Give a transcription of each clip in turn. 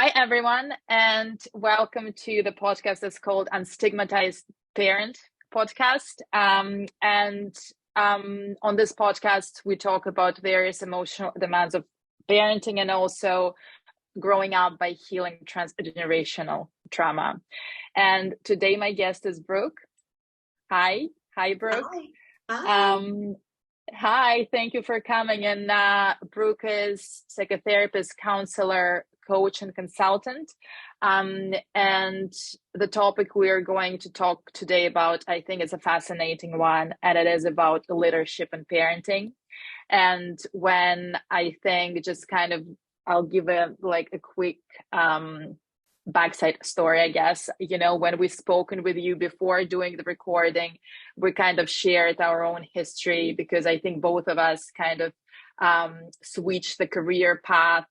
Hi, everyone, and welcome to the podcast that's called Unstigmatized Parent Podcast. On this podcast, we talk about various emotional demands of parenting and also growing up by healing transgenerational trauma. And today, my guest is Brooke. Hi, Brooke. Hi. Hi, thank you for coming. And Brooke is psychotherapist, counselor, coach, and consultant. And the topic we're going to talk today about, I think, is a fascinating one, and it is about leadership and parenting. And when I think just kind of, I'll give a quick backside story, I guess. When we spoken with you before doing the recording, we kind of shared our own history because I think both of us kind of switched the career path.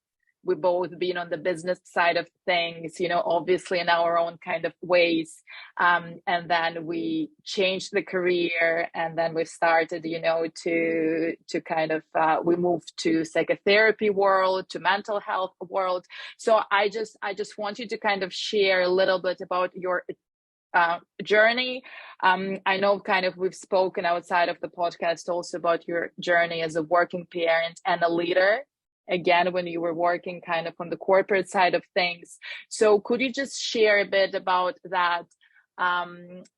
We both been on the business side of things, obviously in our own kind of ways. And then we changed the career, and then we started, to kind of, we moved to psychotherapy world, to mental health world. So I just want you to kind of share a little bit about your journey. I know kind of we've spoken outside of the podcast also about your journey as a working parent and a leader, again, when you were working kind of on the corporate side of things. So could you just share a bit about that?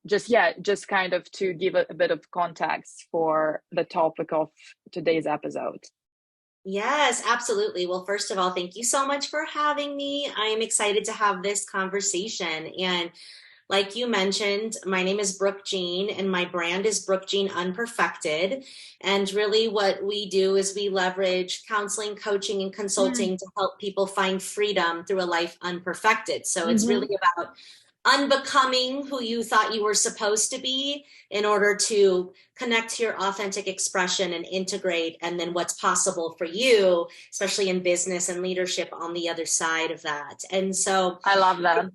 Just kind of to give a bit of context for the topic of today's episode. Yes, absolutely. Well, first of all, thank you so much for having me. I am excited to have this conversation. And like you mentioned, my name is Brooke Jean, and my brand is Brooke Jean Unperfected. And really, what we do is we leverage counseling, coaching, and consulting to help people find freedom through a life unperfected. So it's Mm-hmm. really about unbecoming who you thought you were supposed to be in order to connect to your authentic expression and integrate, and then what's possible for you, especially in business and leadership on the other side of that. And so I love that.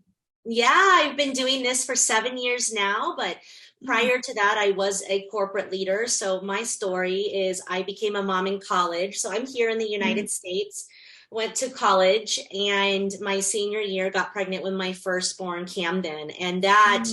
yeah, I've been doing this for 7 years now, but prior to that, I was a corporate leader. So my story is I became a mom in college. So I'm here in the Mm-hmm. United States, went to college, and my senior year got pregnant with my firstborn, Camden. And that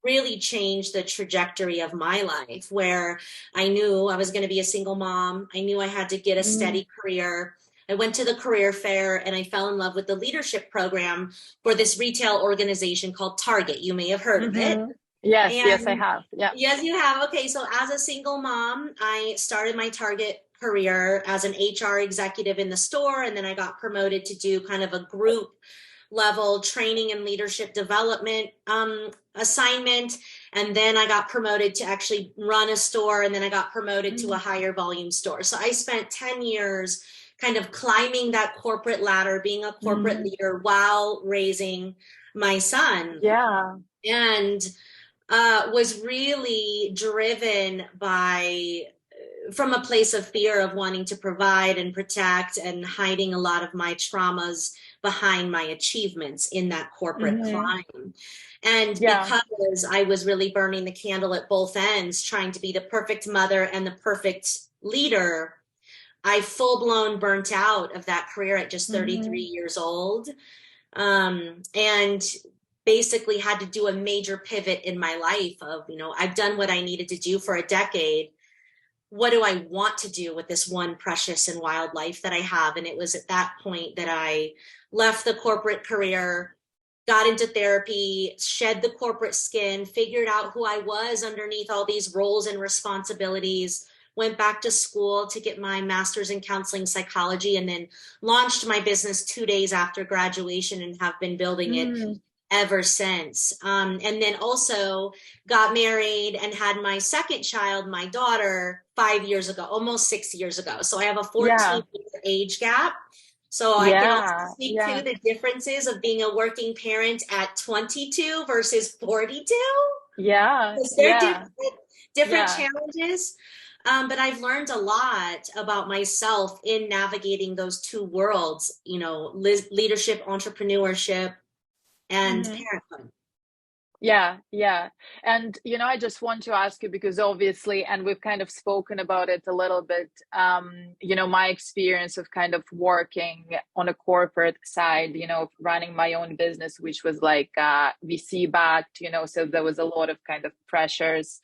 really changed the trajectory of my life, where I knew I was going to be a single mom. I knew I had to get a Mm-hmm. steady career. I went to the career fair and I fell in love with the leadership program for this retail organization called Target. You may have heard of it. Mm-hmm. Yes, I And have. Yeah. yes, you have. Okay, so as a single mom, I started my Target career as an HR executive in the store, and then I got promoted to do kind of a group level training and leadership development assignment. And then I got promoted to actually run a store, and then I got promoted to a higher volume store. So I spent 10 years kind of climbing that corporate ladder, being a corporate Mm-hmm. leader while raising my son. Yeah. And was really driven by from a place of fear of wanting to provide and protect, and hiding a lot of my traumas behind my achievements in that corporate Mm-hmm. climb. And Yeah. because I was really burning the candle at both ends, trying to be the perfect mother and the perfect leader, I full blown burnt out of that career at just 33 Mm-hmm. years old. And basically had to do a major pivot in my life of, I've done what I needed to do for a decade. What do I want to do with this one precious and wild life that I have? And it was at that point that I left the corporate career, got into therapy, shed the corporate skin, figured out who I was underneath all these roles and responsibilities, went back to school to get my master's in counseling psychology, and then launched my business 2 days after graduation and have been building it Mm-hmm. ever since. And then also got married and had my second child, my daughter, 5 years ago, almost 6 years ago. So I have a Yeah. 14-year age gap. So I can also Yeah. speak Yeah. to the differences of being a working parent at 22 versus 42, Yeah. because they're Yeah. different Yeah. challenges. But I've learned a lot about myself in navigating those two worlds, leadership, entrepreneurship, and Mm-hmm. parenthood. Yeah, yeah. And I just want to ask you because obviously, and we've kind of spoken about it a little bit, my experience of kind of working on a corporate side, running my own business, which was like VC backed, so there was a lot of kind of pressures,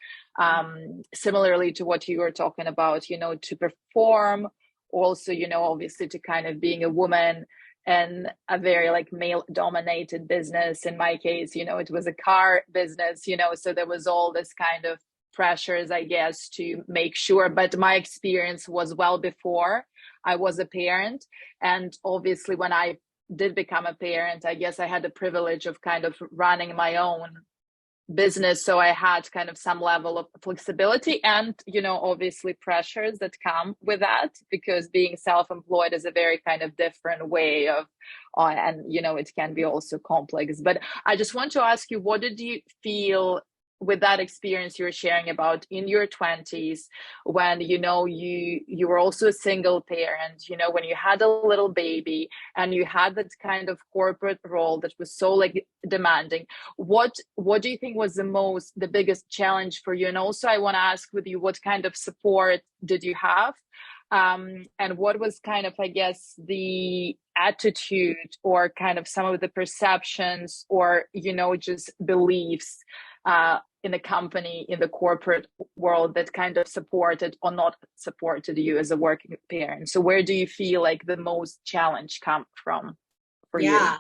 similarly to what you were talking about, to perform, also, obviously to kind of being a woman and a very like male dominated business. In my case, it was a car business, so there was all this kind of pressures, I guess, to make sure. But my experience was well before I was a parent. And obviously, when I did become a parent, I guess I had the privilege of kind of running my own business, so I had kind of some level of flexibility and obviously pressures that come with that, because being self-employed is a very kind of different way of and it can be also complex. But I just want to ask you, what did you feel with that experience you're sharing about in your 20s, when you were also a single parent, when you had a little baby and you had that kind of corporate role that was so like demanding? What do you think was the biggest challenge for you? And also I want to ask with you, what kind of support did you have, and what was kind of, I guess, the attitude or kind of some of the perceptions or just beliefs in the company, in the corporate world, that kind of supported or not supported you as a working parent? So where do you feel like the most challenge come from for you? Yeah.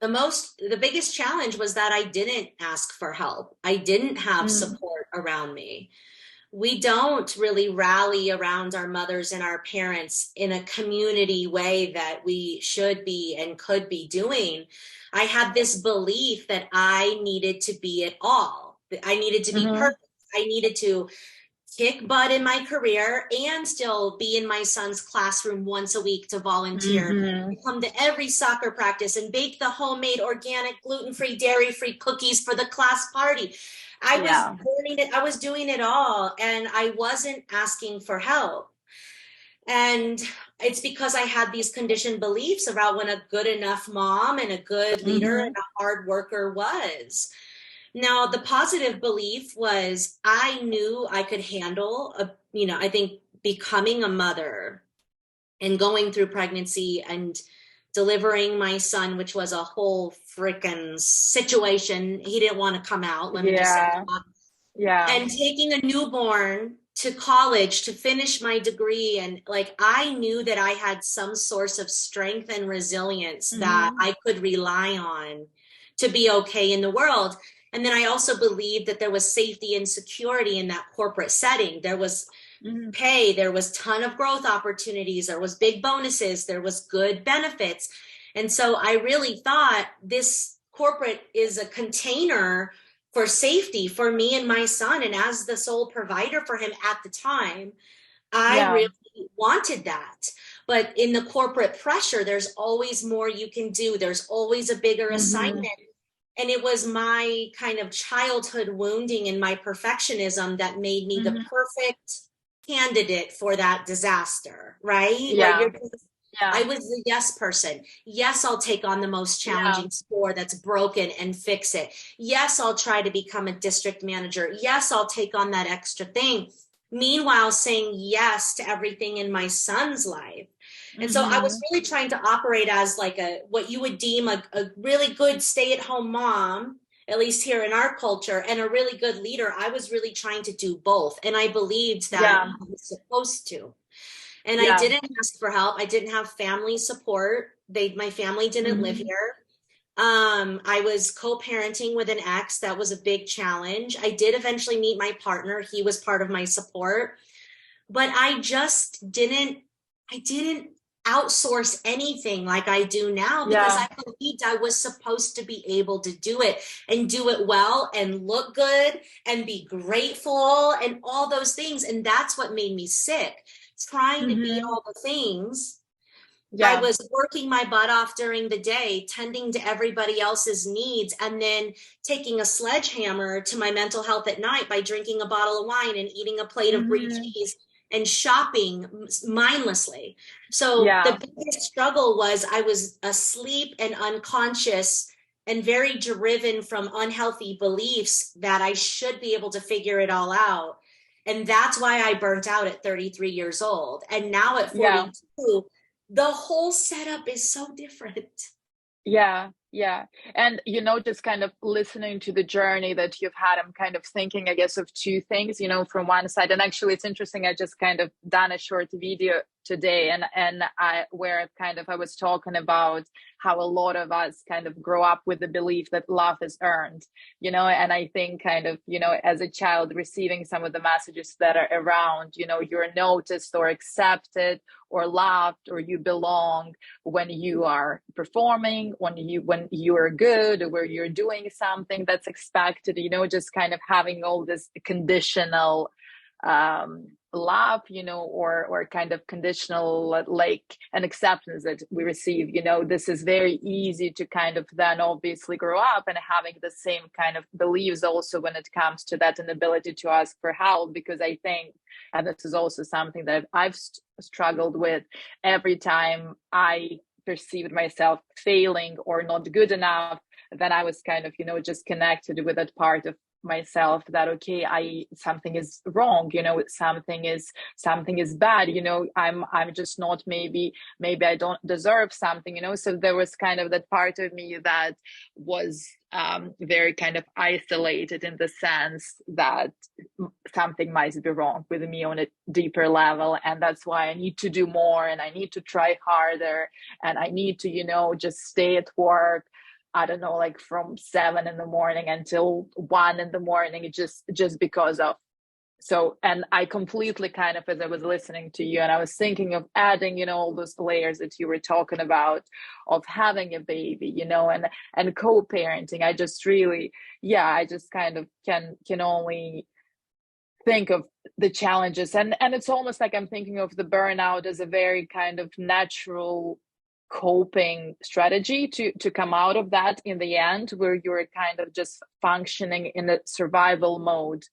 The biggest challenge was that I didn't ask for help. I didn't have Mm, support around me. We don't really rally around our mothers and our parents in a community way that we should be and could be doing. I had this belief that I needed to be it all. I needed to be mhm, perfect. I needed to kick butt in my career and still be in my son's classroom once a week to volunteer, mhm. come to every soccer practice and bake the homemade organic gluten-free dairy-free cookies for the class party. Yeah. I was doing it all, and I wasn't asking for help. And it's because I had these conditioned beliefs about what a good enough mom and a good leader and Mhm, a hard worker was. Now, the positive belief was I knew I could handle I think becoming a mother and going through pregnancy and delivering my son, which was a whole freaking situation. He didn't want to come out. Let me just say yeah, that. yeah. And taking a newborn to college to finish my degree. And like, I knew that I had some source of strength and resilience that Mhm, I could rely on to be okay in the world. And then I also believed that there was safety and security in that corporate setting. There was mhm. pay, there was ton of growth opportunities, there was big bonuses, there was good benefits. And so I really thought this corporate is a container for safety for me and my son. And as the sole provider for him at the time, I Yeah. really wanted that. But in the corporate pressure, there's always more you can do. There's always a bigger Mhm, assignment. And it was my kind of childhood wounding and my perfectionism that made me the mhm. perfect candidate for that disaster, right? Where Yeah, you're I yeah, was the yes person. Yes, I'll take on the most yeah. challenging score that's broken and fix it. Yes, I'll try to become a district manager. Yes, I'll take on that extra thing. Meanwhile, saying yes to everything in my son's life. And so I was Mhm. really trying to operate as like what you would deem a really good stay-at-home mom, at least here in our culture, and a really good leader. I was really trying to do both. And I believed that Yeah, I was supposed to. And I yeah. didn't ask for help. I didn't have family support. My family didn't live Mhm. here. I was co-parenting with an ex. That was a big challenge. I did eventually meet my partner. He was part of my support, but I didn't outsource anything like I do now because Yeah. I believed I was supposed to be able to do it and do it well and look good and be grateful and all those things. And that's what made me sick, trying to be Mhm. all the things. I Yeah. was working my butt off during the day, tending to everybody else's needs, and then taking a sledgehammer to my mental health at night by drinking a bottle of wine and eating a plate of brie Mhm. cheese and shopping mindlessly. So Yeah. the biggest struggle was I was asleep and unconscious and very driven from unhealthy beliefs that I should be able to figure it all out. And that's why I burnt out at 33 years old. And now at Yeah. 42, the whole setup is so different. Yeah, yeah. And just kind of listening to the journey that you've had, I'm kind of thinking, I guess, of two things, from one side. And actually it's interesting, I just kind of done a short video today, and I was talking about how a lot of us kind of grow up with the belief that love is earned, and I think kind of, as a child receiving some of the messages that are around, you're noticed or accepted or loved or you belong when you are performing, when you are good, or where you're doing something that's expected, just kind of having all this conditional love, or kind of conditional, like an acceptance that we receive. This is very easy to kind of then obviously grow up and having the same kind of beliefs also when it comes to that inability to ask for help, because I think, and this is also something that I've struggled with, every time I perceived myself failing or not good enough, then I was kind of, just connected with that part of myself that, okay, something is wrong, something is bad, I'm just not, maybe I don't deserve something, so there was kind of that part of me that was very kind of isolated, in the sense that something might be wrong with me on a deeper level, and that's why I need to do more, and I need to try harder, and I need to just stay at work, I don't know, like from 7 in the morning until 1 in the morning, just because of. So, and I completely kind of, as I was listening to you, and I was thinking of adding, all those layers that you were talking about, of having a baby, and co-parenting. I just really, I just kind of can only think of the challenges, and it's almost like I'm thinking of the burnout as a very kind of natural coping strategy to come out of that in the end, where you're kind of just functioning in a survival mode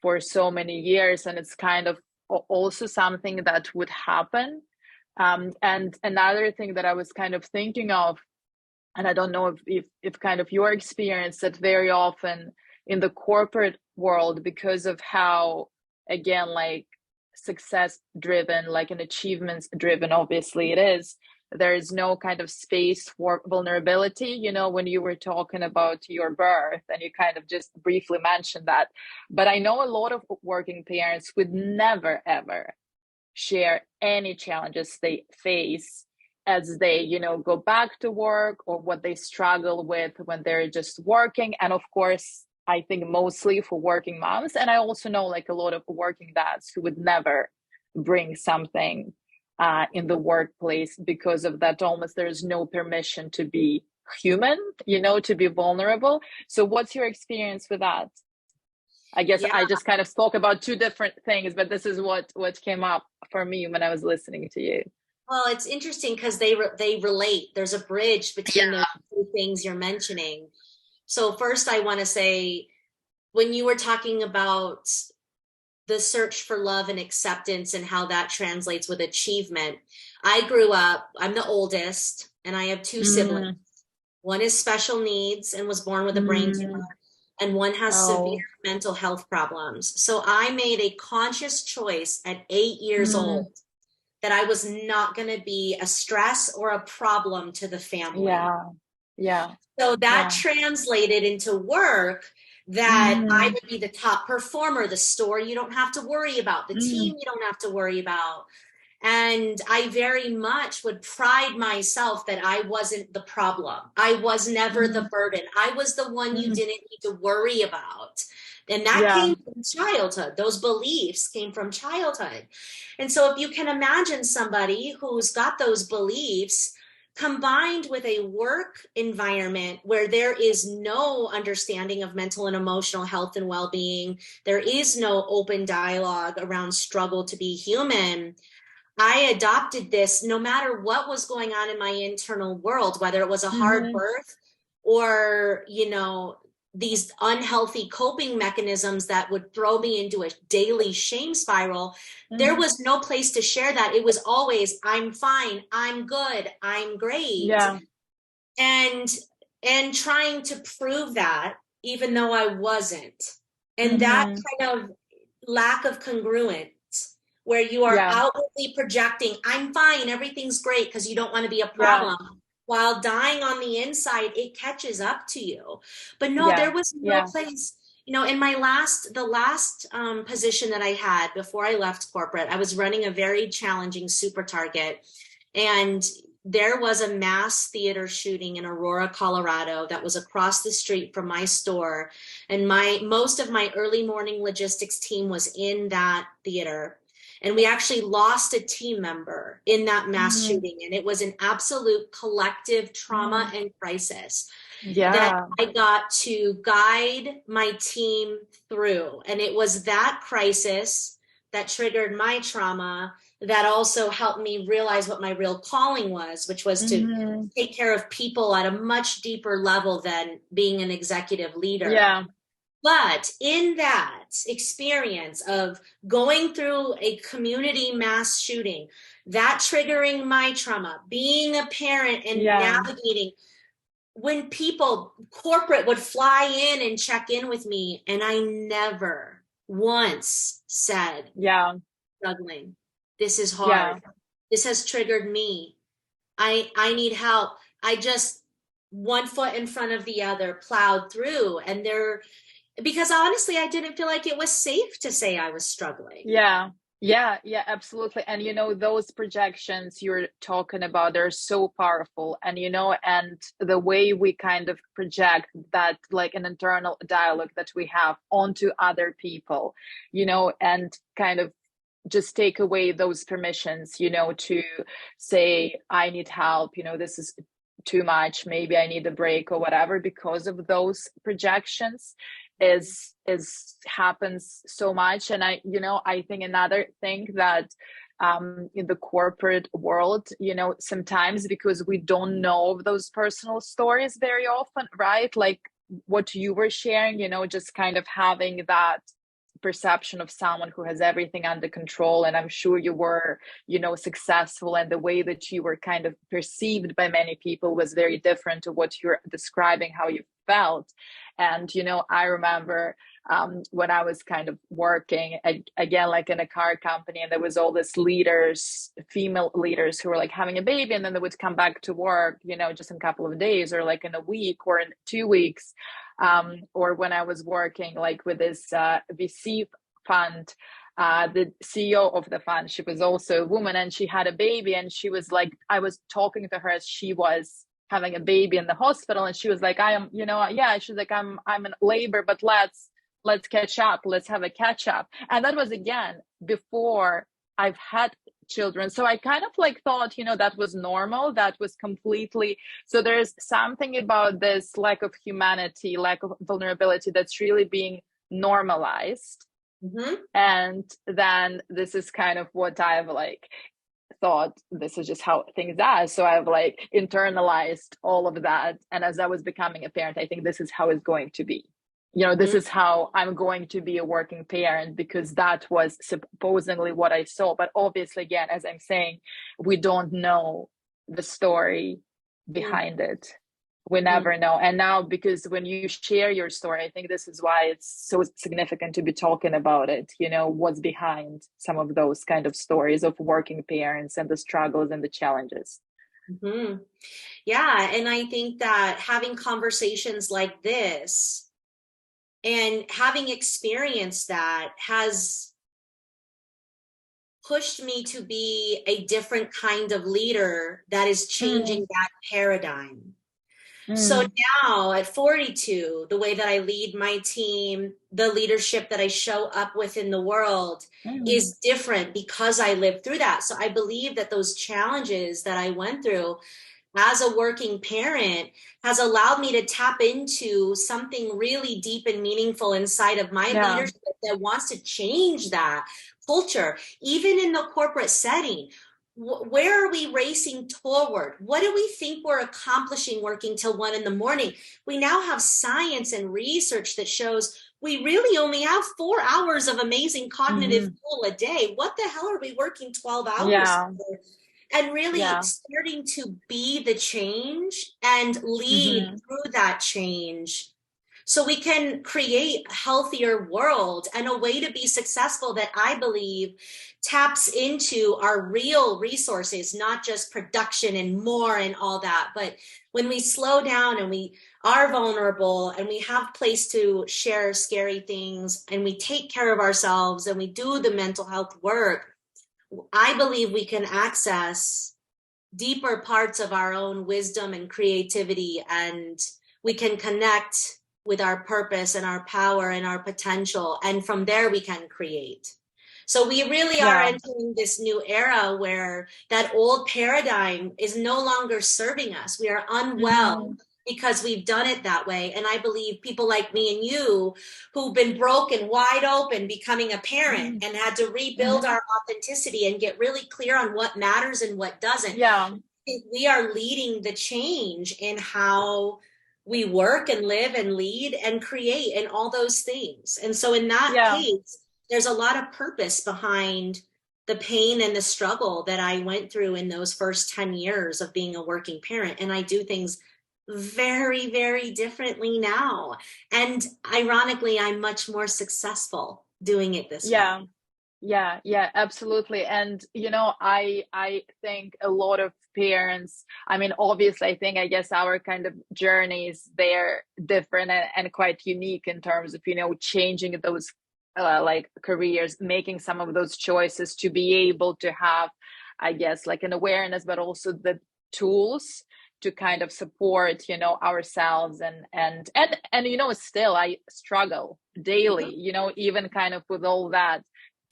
for so many years, and it's kind of also something that would happen. And another thing that I was kind of thinking of, and I don't know if kind of your experience, that very often in the corporate world, because of how, again, like success driven, like an achievements driven, obviously it is, there is no kind of space for vulnerability, when you were talking about your birth, and you kind of just briefly mentioned that. But I know a lot of working parents would never, ever share any challenges they face as they, go back to work, or what they struggle with when they're just working. And of course, I think mostly for working moms. And I also know like a lot of working dads who would never bring something in the workplace, because of that, almost there's no permission to be human, to be vulnerable. So what's your experience with that? I guess I just kind of spoke about two different things, but this is what came up for me when I was listening to you. Well, it's interesting because they relate. There's a bridge between those two things you're mentioning. So first, I want to say, when you were talking about the search for love and acceptance and how that translates with achievement, I grew up, I'm the oldest, and I have two siblings. One is special needs and was born with a brain tumor, and one has severe mental health problems. So I made a conscious choice at 8 years old that I was not going to be a stress or a problem to the family. Yeah. So that translated into work, that I would be the top performer, the store you don't have to worry about, the team you don't have to worry about. And I very much would pride myself that I wasn't the problem. I was never the burden. I was the one you didn't need to worry about. And that came from childhood. Those beliefs came from childhood. And so if you can imagine somebody who's got those beliefs combined with a work environment where there is no understanding of mental and emotional health and well-being, there is no open dialogue around struggle to be human, I adopted this no matter what was going on in my internal world, whether it was a hard birth or, these unhealthy coping mechanisms that would throw me into a daily shame spiral. There was no place to share that. It was always, I'm fine, I'm good, I'm great. Yeah. And and trying to prove that even though I wasn't. And that Mm-hmm. kind of lack of congruence where you are Yeah. outwardly projecting, I'm fine, everything's great, because you don't want to be a Yeah. problem. While dying on the inside, it catches up to you. But no, Yeah. there was no Yeah. place. In the last position that I had before I left corporate, I was running a very challenging super target. And there was a mass theater shooting in Aurora, Colorado that was across the street from my store. And most of my early morning logistics team was in that theater. And we actually lost a team member in that mass Mm-hmm. shooting. And it was an absolute collective trauma Mm-hmm. and crisis that Yeah. I got to guide my team through. And it was that crisis that triggered my trauma that also helped me realize what my real calling was, which was to Mm-hmm. take care of people at a much deeper level than being an executive leader. Yeah. But in that experience of going through a community mass shooting, that triggering my trauma, being a parent and Yeah. navigating, when people corporate would fly in and check in with me, and I never once said, Yeah. struggling, this is Yeah. hard, this has triggered me, I need help. I just, one foot in front of the other, plowed through. And there, because honestly, I didn't feel like it was safe to say I was struggling. Yeah. Yeah, yeah, absolutely. And those projections you're talking about, they're so powerful. And and the way we kind of project that, like an internal dialogue that we have onto other people, and kind of just take away those permissions, to say, I need help, this is too much, maybe I need a break or whatever, because of those projections is happens so much. And I think another thing that in the corporate world, sometimes because we don't know of those personal stories very often, right? Like what you were sharing, just kind of having that perception of someone who has everything under control. And I'm sure you were successful, and the way that you were kind of perceived by many people was very different to what you're describing how you felt. And I remember when I was kind of working again, like in a car company, and there was all these leaders, female leaders, who were like having a baby, and then they would come back to work, just in a couple of days, or like in a week or in 2 weeks. Or when I was working like with this VC fund, the CEO of the fund, she was also a woman, and she had a baby, and she was like, I was talking to her as she was having a baby in the hospital, and she was like, I am, yeah, she's like, I'm in labor, but let's catch up, let's have a catch up. And that was again before I've had children. So I kind of like thought, that was normal, that was completely, so there's something about this lack of humanity, lack of vulnerability, that's really being normalized. Mm-hmm. And then this is kind of what I've like thought, this is just how things are. So I've like internalized all of that. And as I was becoming a parent, I think this is how it's going to be. This is how I'm going to be a working parent, because that was supposedly what I saw. But obviously, again, as I'm saying, we don't know the story behind it. We never know. And now, because when you share your story, I think this is why it's so significant to be talking about it, what's behind some of those kind of stories of working parents and the struggles and the challenges. Mm-hmm. Yeah. And I think that having conversations like this and having experienced that has pushed me to be a different kind of leader that is changing that paradigm. So now at 42, the way that I lead my team, the leadership that I show up with in the world is different because I lived through that. So I believe that those challenges that I went through as a working parent has allowed me to tap into something really deep and meaningful inside of my leadership that wants to change that culture, even in the corporate setting. Where are we racing toward? What do we think we're accomplishing working till 1 a.m? We now have science and research that shows we really only have 4 hours of amazing cognitive fuel a day. What the hell are we working 12 hours for? and really Yeah. starting to be the change and lead Hmm. through that change so we can create a healthier world and a way to be successful that I believe taps into our real resources, not just production and more and all that. But when we slow down and we are vulnerable and we have place to share scary things and we take care of ourselves and we do the mental health work, I believe we can access deeper parts of our own wisdom and creativity, and we can connect with our purpose and our power and our potential, and from there we can create. So we really are Yeah. entering this new era where that old paradigm is no longer serving us. We are unwell Hmm. because we've done it that way. And I believe people like me and you who've been broken wide open becoming a parent Hmm. and had to rebuild Hmm. our authenticity and get really clear on what matters and what doesn't. Yeah. We are leading the change in how we work and live and lead and create and all those things. And so in that Yeah. case, there's a lot of purpose behind the pain and the struggle that I went through in those first 10 years of being a working parent. And I do things very, very differently now. And ironically, I'm much more successful doing it this way. Yeah. Yeah, yeah, absolutely. And I think a lot of parents, I mean, obviously, I guess our kind of journeys, they're different and quite unique in terms of, changing those like careers, making some of those choices to be able to have, I guess, like an awareness, but also the tools to kind of support, ourselves and still I struggle daily, Mhm, even kind of with all that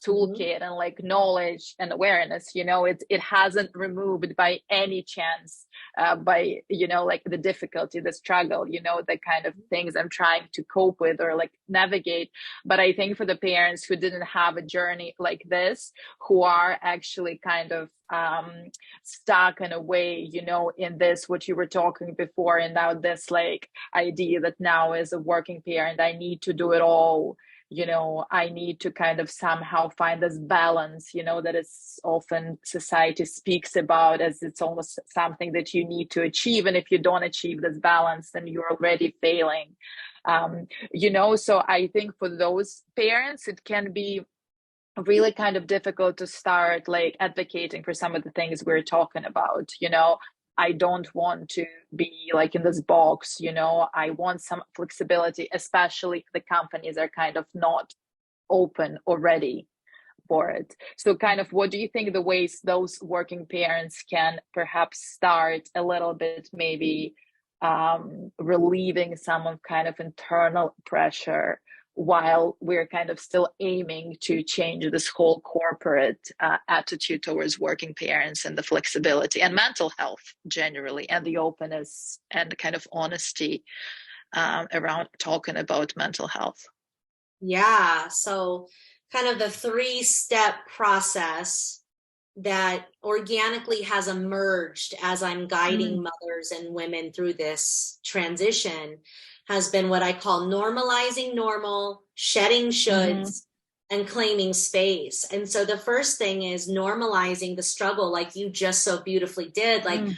mhm, toolkit and like knowledge and awareness, it hasn't removed by any chance by like the difficulty, the struggle, the kind of things I'm trying to cope with or like navigate. But I think for the parents who didn't have a journey like this, who are actually kind of stuck in a way, in this what you were talking before, and now this like idea that now as a working parent I need to do it all, I need to kind of somehow find this balance, that is often society speaks about as it's almost something that you need to achieve, and if you don't achieve this balance then you're already failing. So I think for those parents it can be really kind of difficult to start like advocating for some of the things we're talking about. I don't want to be like in this box. I want some flexibility, especially if the companies are kind of not open or ready for it. So kind of what do you think the ways those working parents can perhaps start a little bit, maybe relieving some of kind of internal pressure while we're kind of still aiming to change this whole corporate attitude towards working parents and the flexibility and mental health generally and the openness and the kind of honesty around talking about mental health? Yeah. So, kind of the three-step process that organically has emerged as I'm guiding Mm, mothers and women through this transition has been what I call normalizing normal, shedding mm-hmm, shoulds, and claiming space. And so the first thing is normalizing the struggle, like you just so beautifully did. Like, mm,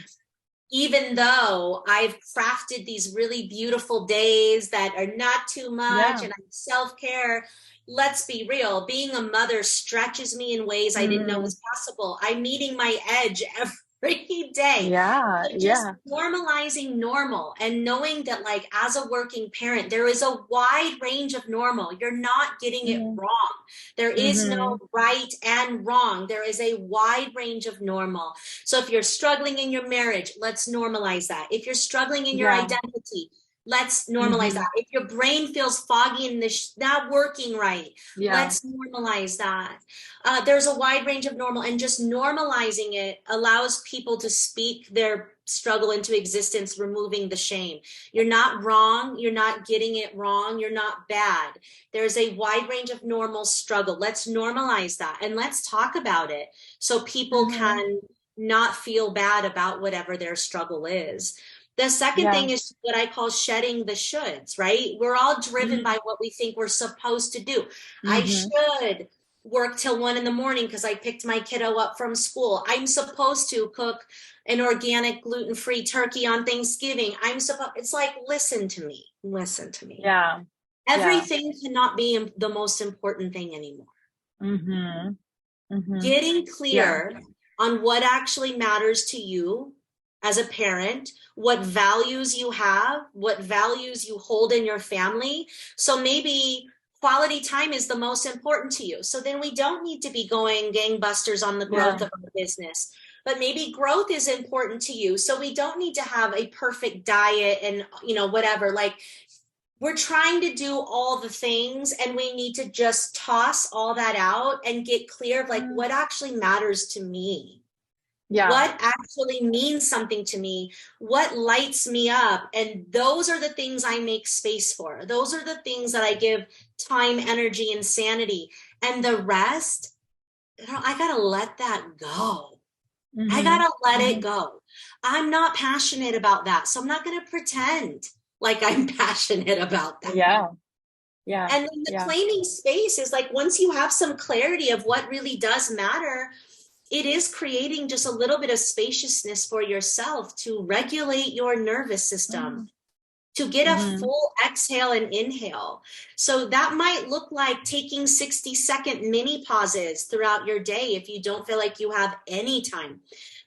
even though I've crafted these really beautiful days that are not too much yeah. and I'm self-care, let's be real, being a mother stretches me in ways I didn't know Mm, was possible. I'm meeting my edge every day. yeah, So just yeah. normalizing normal and knowing that, like, as a working parent, there is a wide range of normal. You're not getting it Mm-hmm, wrong. There is no mm-hmm, right and wrong. There is a wide range of normal. So if you're struggling in your marriage, let's normalize that. If you're struggling in your yeah. identity, let's normalize Mm-hmm, that. If your brain feels foggy and not working right, yeah. let's normalize that. There's a wide range of normal, and just normalizing it allows people to speak their struggle into existence, removing the shame. You're not wrong. You're not getting it wrong. You're not bad. There's a wide range of normal struggle. Let's normalize that and let's talk about it so people Mm-hmm, can not feel bad about whatever their struggle is. The second yeah. thing is what I call shedding the shoulds, right? We're all driven Mm-hmm, by what we think we're supposed to do. I mm-hmm, should work till 1 in the morning because I picked my kiddo up from school. I'm supposed to cook an organic gluten-free turkey on Thanksgiving. It's like, listen to me, listen to me. Yeah. Everything cannot be the most important thing anymore. Mm-hmm. Mm-hmm. Getting clear on what actually matters to you as a parent, what values you have, what values you hold in your family. So maybe quality time is the most important to you. So then we don't need to be going gangbusters on the growth of our business, but maybe growth is important to you. So we don't need to have a perfect diet and, whatever. Like, we're trying to do all the things, and we need to just toss all that out and get clear of like what actually matters to me. What actually means something to me, what lights me up. And those are the things I make space for. Those are the things that I give time, energy, and sanity. And the rest, I gotta let that go. I gotta let it go. I'm not passionate about that, so I'm not gonna pretend like I'm passionate about that. Yeah. And then the claiming space is like, once you have some clarity of what really does matter, it is creating just a little bit of spaciousness for yourself to regulate your nervous system, to get a full exhale and inhale. So that might look like taking 60-second mini pauses throughout your day if you don't feel like you have any time.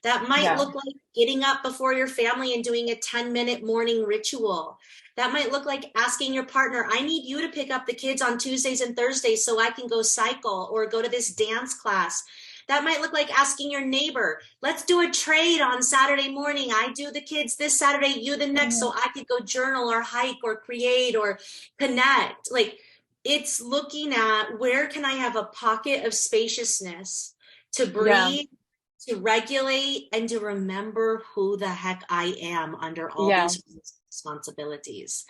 That might look like getting up before your family and doing a 10-minute morning ritual. That might look like asking your partner, I need you to pick up the kids on Tuesdays and Thursdays so I can go cycle or go to this dance class. That might look like asking your neighbor, let's do a trade on Saturday morning. I do the kids this Saturday, you the next, so I could go journal or hike or create or connect. Like, it's looking at where can I have a pocket of spaciousness to breathe, to regulate, and to remember who the heck I am under all these responsibilities.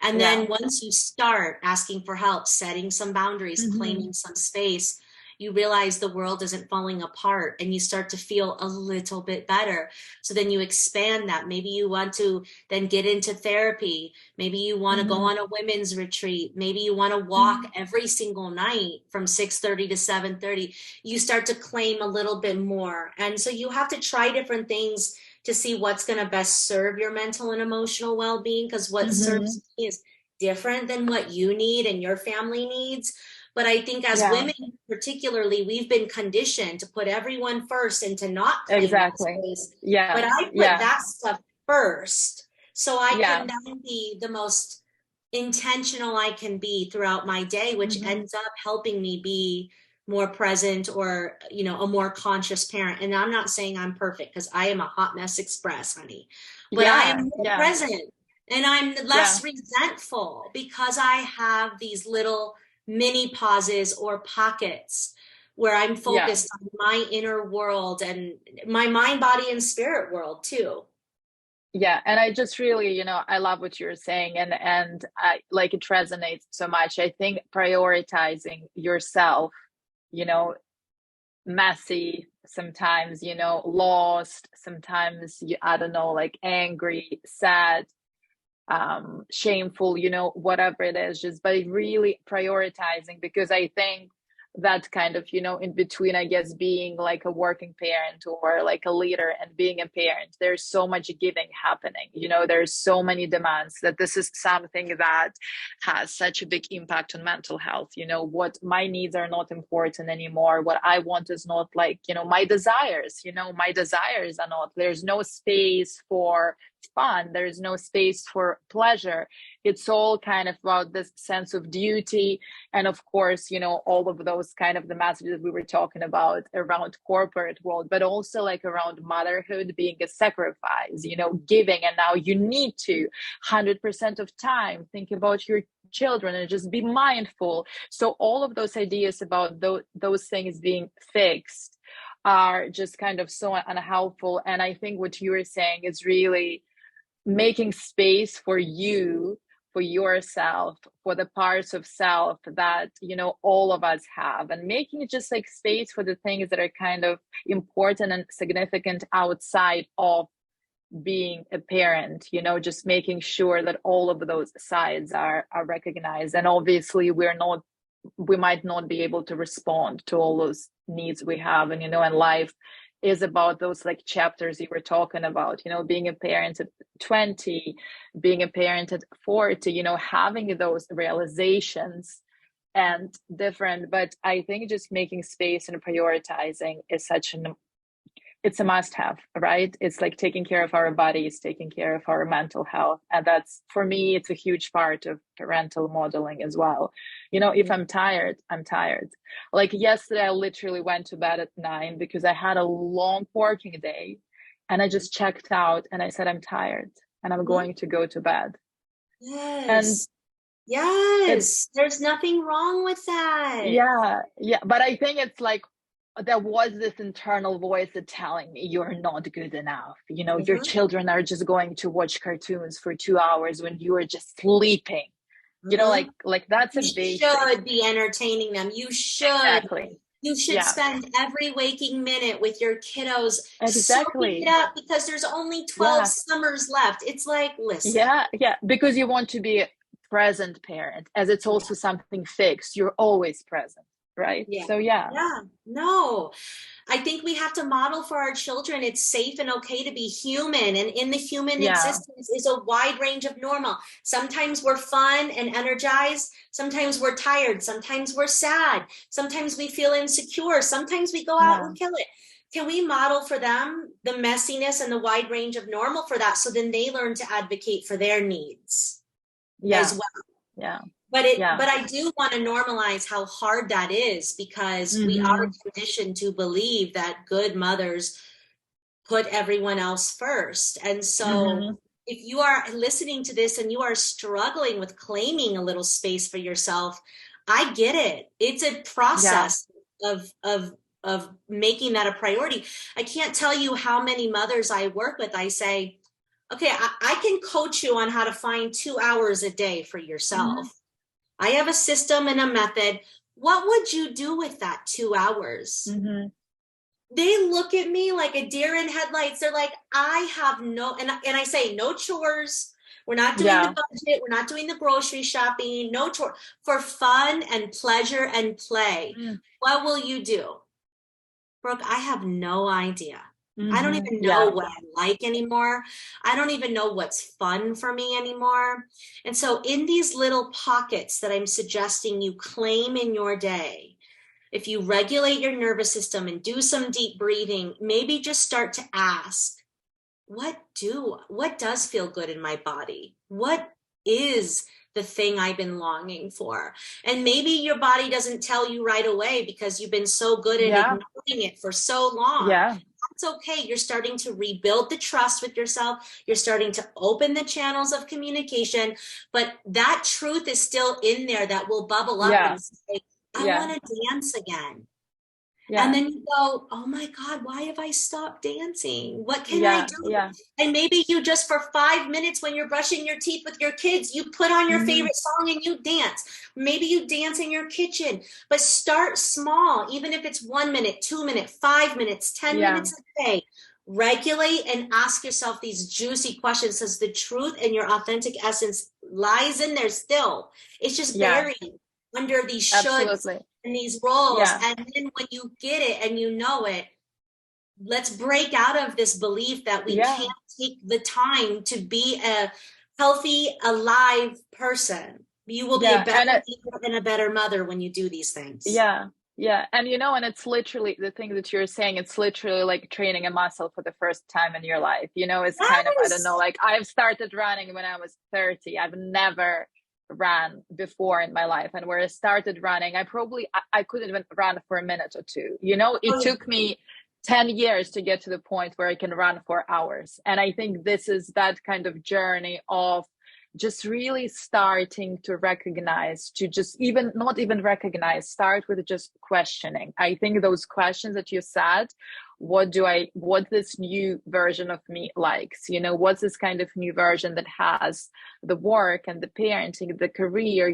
And then once you start asking for help, setting some boundaries, claiming some space, you realize the world isn't falling apart and you start to feel a little bit better. So then you expand that. Maybe you want to then get into therapy. Maybe you want to go on a women's retreat. Maybe you want to walk every single night from 6:30 to 7:30. You start to claim a little bit more. And so you have to try different things to see what's going to best serve your mental and emotional well-being, because what serves me is different than what you need and your family needs. But I think as women particularly, we've been conditioned to put everyone first and to not claim that space. But I put that stuff first so I can then be the most intentional I can be throughout my day, which ends up helping me be more present or, a more conscious parent. And I'm not saying I'm perfect, because I am a hot mess express, honey. But I am more present and I'm less resentful because I have these little mini pauses or pockets where I'm focused on my inner world and my mind, body, and spirit world too. Yeah. And I just really, I love what you're saying, and I like, it resonates so much. I think prioritizing yourself, messy sometimes, lost sometimes, I don't know, like angry, sad, shameful, whatever it is, just by really prioritizing. Because I think that kind of, in between, I guess, being like a working parent or like a leader and being a parent, there's so much giving happening. There's so many demands that this is something that has such a big impact on mental health. What my needs are not important anymore. What I want is not like, my desires, my desires are not, there's no space for fun, there's no space for pleasure. It's all kind of about this sense of duty, and of course, all of those kind of the messages we were talking about around corporate world, but also like around motherhood being a sacrifice, giving, and now you need to 100% of time think about your children and just be mindful. So all of those ideas about those things being fixed are just kind of so unhelpful. And I think what you were saying is really making space for you, for yourself, for the parts of self that all of us have, and making just like space for the things that are kind of important and significant outside of being a parent, just making sure that all of those sides are recognized. And obviously we're not we might not be able to respond to all those needs we have. And, and life is about those like chapters you were talking about, being a parent at 20, being a parent at 40, having those realizations and different. But I think just making space and prioritizing is it's a must have, right? It's like taking care of our bodies, taking care of our mental health. And that's, for me, it's a huge part of parental modeling as well. If I'm tired, I'm tired. Like yesterday, I literally went to bed at 9 because I had a long working day, and I just checked out and I said, I'm tired and I'm going to go to bed. Yes. Yes. There's nothing wrong with that. Yeah. But I think it's like, there was this internal voice that telling me you're not good enough. Your children are just going to watch cartoons for 2 hours when you are just sleeping. Like that's a basic. You should be entertaining them. You should. Exactly. You should spend every waking minute with your kiddos. Exactly. Soaking it up, because there's only 12 summers left. It's like, listen. Yeah. Because you want to be a present parent, as it's also something fixed. You're always present. Right. So no, I think we have to model for our children it's safe and okay to be human, and in the human existence is a wide range of normal. Sometimes we're fun and energized, sometimes we're tired, sometimes we're sad, sometimes we feel insecure, sometimes we go out and kill it. Can we model for them the messiness and the wide range of normal for that, so then they learn to advocate for their needs as well? But I do want to normalize how hard that is, because we are conditioned to believe that good mothers put everyone else first. And so if you are listening to this and you are struggling with claiming a little space for yourself, I get it. It's a process of making that a priority. I can't tell you how many mothers I work with. I say, okay, I can coach you on how to find 2 hours a day for yourself. I have a system and a method. What would you do with that 2 hours? They look at me like a deer in headlights. They're like, I have no, and I say, no chores. We're not doing the budget. We're not doing the grocery shopping. No chore. For fun and pleasure and play. What will you do? Brooke, I have no idea. I don't even know what I like anymore. I don't even know what's fun for me anymore. And so in these little pockets that I'm suggesting you claim in your day, if you regulate your nervous system and do some deep breathing, maybe just start to ask, what does feel good in my body? What is the thing I've been longing for? And maybe your body doesn't tell you right away because you've been so good at ignoring it for so long. That's okay. You're starting to rebuild the trust with yourself. You're starting to open the channels of communication, but that truth is still in there that will bubble up and say, I want to dance again. And then you go, oh my God, why have I stopped dancing? What can I do? And maybe you just for 5 minutes when you're brushing your teeth with your kids, you put on your favorite song and you dance. Maybe you dance in your kitchen, but start small, even if it's 1 minute, 2 minutes, 5 minutes, 10 minutes a day. Regulate and ask yourself these juicy questions, because the truth and your authentic essence lies in there still. It's just buried under these shoulds and these roles. And then when you get it and you know it, let's break out of this belief that we can't take the time to be a healthy, alive person. You will be a better leader and a better mother when you do these things. And and it's literally the thing that you're saying, it's literally like training a muscle for the first time in your life. It's kind of, I don't know, like I've started running when I was 30. I've never ran before in my life, and where I started running, I couldn't even run for a minute or two. It took me 10 years to get to the point where I can run for hours. And I think this is that kind of journey of just really starting to recognize, to just not even recognize, start with just questioning. I think those questions that you said, what this new version of me likes, what's this kind of new version that has the work and the parenting, the career,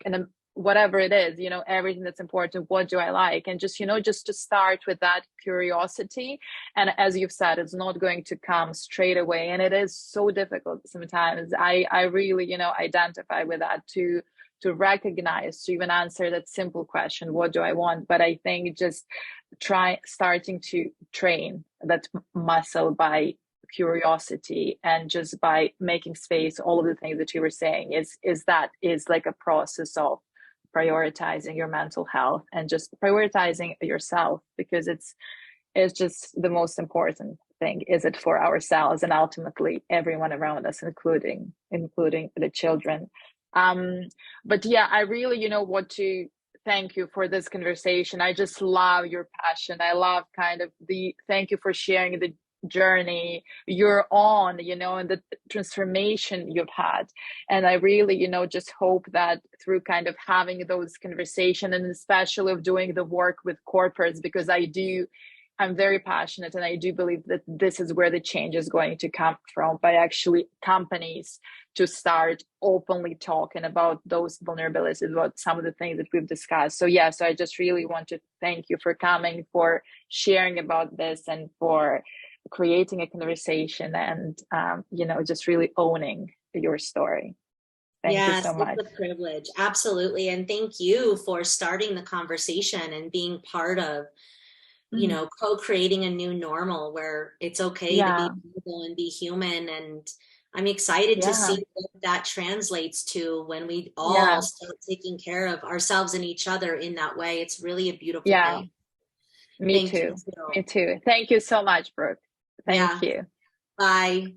and whatever it is, everything that's important, what do I like? And just, just to start with that curiosity. And as you've said, it's not going to come straight away. And it is so difficult sometimes. I really, identify with that, to to recognize, to even answer that simple question, what do I want? But I think just starting to train that muscle by curiosity, and just by making space, all of the things that you were saying is like a process of prioritizing your mental health and just prioritizing yourself, because it's just the most important thing, is it, for ourselves and ultimately everyone around us, including the children. But yeah, I really, want to thank you for this conversation. I just love your passion. I love thank you for sharing the journey you're on, and the transformation you've had. And I really, just hope that through kind of having those conversations, and especially of doing the work with corporates, because I'm very passionate, and I do believe that this is where the change is going to come from, by actually companies to start openly talking about those vulnerabilities, about some of the things that we've discussed. So so I just really want to thank you for coming, for sharing about this, and for creating a conversation, and just really owning your story. Thank you so much. It's a privilege. Absolutely. And thank you for starting the conversation and being part of co-creating a new normal where it's okay to be people and be human. And I'm excited to see what that translates to when we all start taking care of ourselves and each other in that way. It's really a beautiful thing. Me too. Me too. Thank you so much, Brooke. Thank you. Bye.